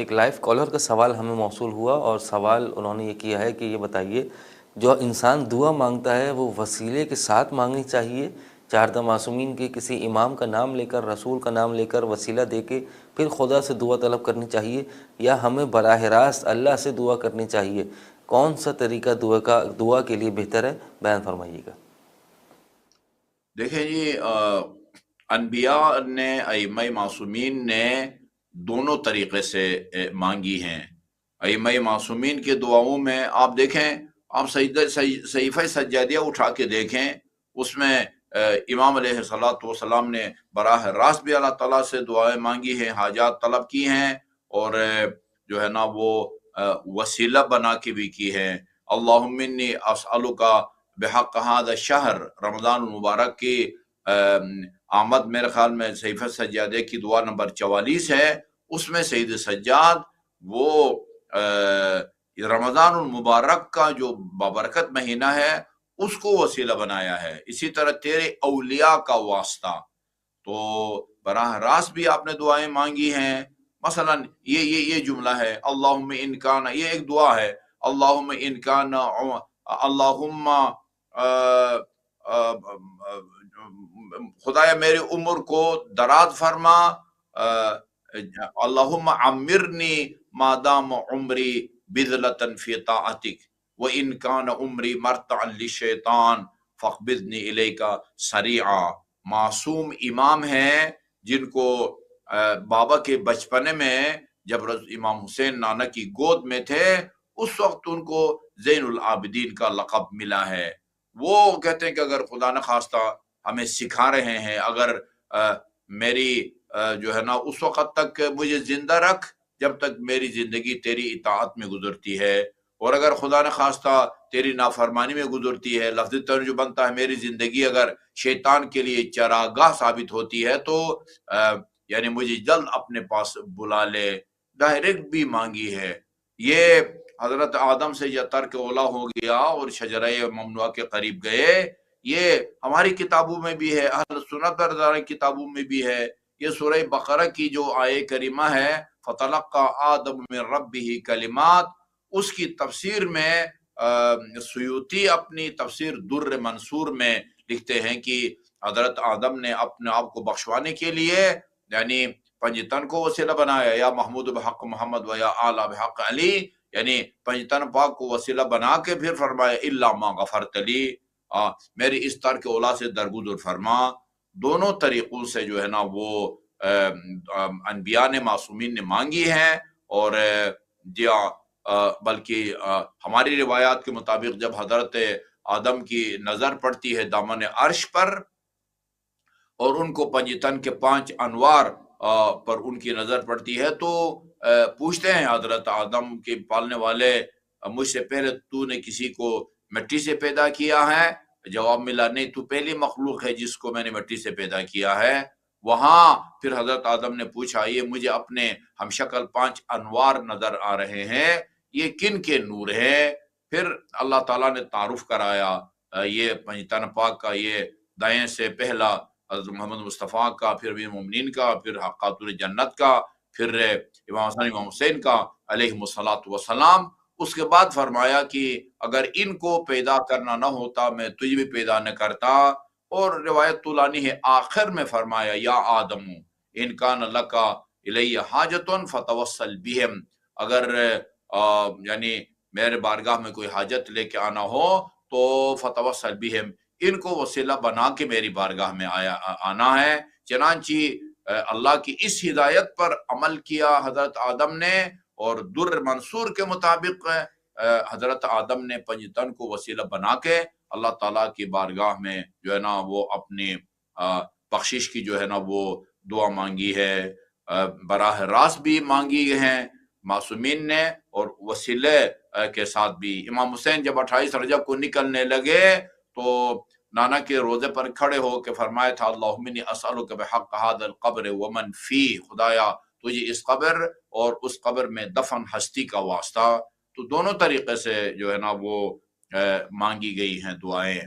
ایک life collar کا سوال ہمیں موصول ہوا، اور سوال انہوں نے یہ کیا ہے کہ یہ بتائیے، جو انسان دعا مانگتا ہے وہ وسیلے کے ساتھ مانگنی چاہیے، چہاردہ معصومین کے کسی امام کا نام لے کر، رسول کا نام لے کر، وسیلہ دے کے پھر خدا سے دعا طلب کرنی چاہیے، یا ہمیں براہ راست اللہ سے دعا کرنی چاہیے؟ کون سا طریقہ دعا کے لیے بہتر ہے؟ بیان فرمائیے گا۔ دیکھیں جی، انبیاء نے، ائمہ معصومین نے دونوں طریقے سے مانگی ہیں۔ ائمہ معصومین کی دعاؤں میں آپ دیکھیں، آپ صحیفہ سجادیہ اٹھا کے دیکھیں، اس میں امام علیہ السلام نے براہ راست بھی اللہ تعالیٰ سے دعائیں مانگی ہیں، حاجات طلب کی ہیں، اور جو ہے نا وہ وسیلہ بنا کے بھی کی ہے۔ اللہم انی اسألک بحق هذا الشہر، رمضان المبارک کی آمد میرے خیال میں صحیفہ سجادے کی دعا نمبر 44 ہے، اس میں سید سجاد وہ رمضان المبارک کا جو بابرکت مہینہ ہے اس کو وسیلہ بنایا ہے۔ اسی طرح تیرے اولیاء کا واسطہ، تو براہ راست بھی آپ نے دعائیں مانگی ہیں۔ مثلا یہ جملہ ہے، اللہم ان کان، یہ ایک دعا ہے، اللہم ان کان، اللہم خدایا میری عمر کو دراز فرما، اللہم عمرنی ما دام عمری بذلة فی طاعتک وان کان عمری مرتعا للشیطان فاقبضنی الیک سریعا۔ معصوم امام ہیں جن کو بابا کے بچپنے میں جب امام حسین نانا کی گود میں تھے اس وقت ان کو زین العابدین کا لقب ملا ہے۔ وہ کہتے ہیں کہ اگر خدا نہ خواستہ ہمیں سکھا رہے ہیں، اگر میری جو ہے نا اس وقت تک مجھے زندہ رکھ جب تک میری زندگی تیری اطاعت میں گزرتی ہے، اور اگر خدا نہ خواستہ تیری نافرمانی میں گزرتی ہے، لفظی ترجمہ بنتا ہے میری زندگی اگر شیطان کے لیے چراگاہ ثابت ہوتی ہے تو یعنی مجھے جلد اپنے پاس بلا لے۔ ڈائریکٹ بھی مانگی ہے۔ یہ حضرت آدم سے یہ ترک اولا ہو گیا اور شجرہ ممنوعہ کے قریب گئے، یہ ہماری کتابوں میں بھی ہے، اہل سنت برزار کتابوں میں بھی ہے۔ یہ سورہ بقرہ کی جو آیہ کریمہ ہے، فَتَلَقَّى آدَمُ مِن رَبِّهِ کلمات، اس کی تفسیر میں سیوطی اپنی تفسیر در منصور میں لکھتے ہیں کہ حضرت آدم نے اپنے آپ کو بخشوانے کے لیے یعنی پنجتن کو وسیلہ بنایا، یا محمود بحق محمد و یا اعلیٰ بحق علی، یعنی پنجتن پاک کو وسیلہ بنا کے پھر فرمایا الا ما غفرت لی، میری اس ترک اولا سے درگزر فرما۔ دونوں طریقوں سے جو ہے نا وہ انبیاء نے، معصومین نے مانگی ہیں، اور بلکہ ہماری روایات کے مطابق جب حضرت آدم کی نظر پڑتی ہے دامن عرش پر اور ان کو پنجتن کے 5 انوار پر ان کی نظر پڑتی ہے تو پوچھتے ہیں حضرت آدم کے پالنے والے، مجھ سے پہلے تو نے کسی کو مٹی سے پیدا کیا ہے؟ جواب ملا، نہیں، تو پہلی مخلوق ہے جس کو میں نے مٹی سے پیدا کیا ہے۔ وہاں پھر حضرت آدم نے پوچھا، یہ مجھے اپنے ہم شکل 5 انوار نظر آ رہے ہیں، یہ کن کے نور ہے؟ پھر اللہ تعالیٰ نے تعارف کرایا، یہ پنجتن پاک کا یہ دائیں سے پہلا حضرت محمد مصطفیٰ کا، پھر امیر المومنین کا، پھر خاتون جنت کا، پھر امام حسن امام حسین کا علیہم الصلاۃ والسلام۔ اس کے بعد فرمایا کہ اگر ان کو پیدا کرنا نہ ہوتا میں تجھے بھی پیدا نہ کرتا، اور روایت طولانی ہے، آخر میں فرمایا یا آدم ان کان لکا الی حاجت فتوسل بہم، اگر یعنی میرے بارگاہ میں کوئی حاجت لے کے آنا ہو تو فتوسل بہم، ان کو وسیلہ بنا کے میری بارگاہ میں آنا ہے۔ چنانچہ اللہ کی اس ہدایت پر عمل کیا حضرت آدم نے، اور در منصور کے مطابق حضرت آدم نے پنجتن کو وسیلہ بنا کے اللہ تعالیٰ کی بارگاہ میں جو ہے نا وہ اپنی بخشش کی جو ہے نا وہ دعا مانگی ہے۔ براہ راست بھی مانگی ہیں معصومین نے، اور وسیلے کے ساتھ بھی۔ امام حسین جب 28 رجب کو نکلنے لگے تو نانا کے روزے پر کھڑے ہو کے فرمایا تھا، اللہم انی اسألک بحق هذا القبر ومن فیہ، خدایا تجھے اس قبر اور اس قبر میں دفن ہستی کا واسطہ۔ تو دونوں طریقے سے جو ہے نا وہ مانگی گئی ہیں دعائیں۔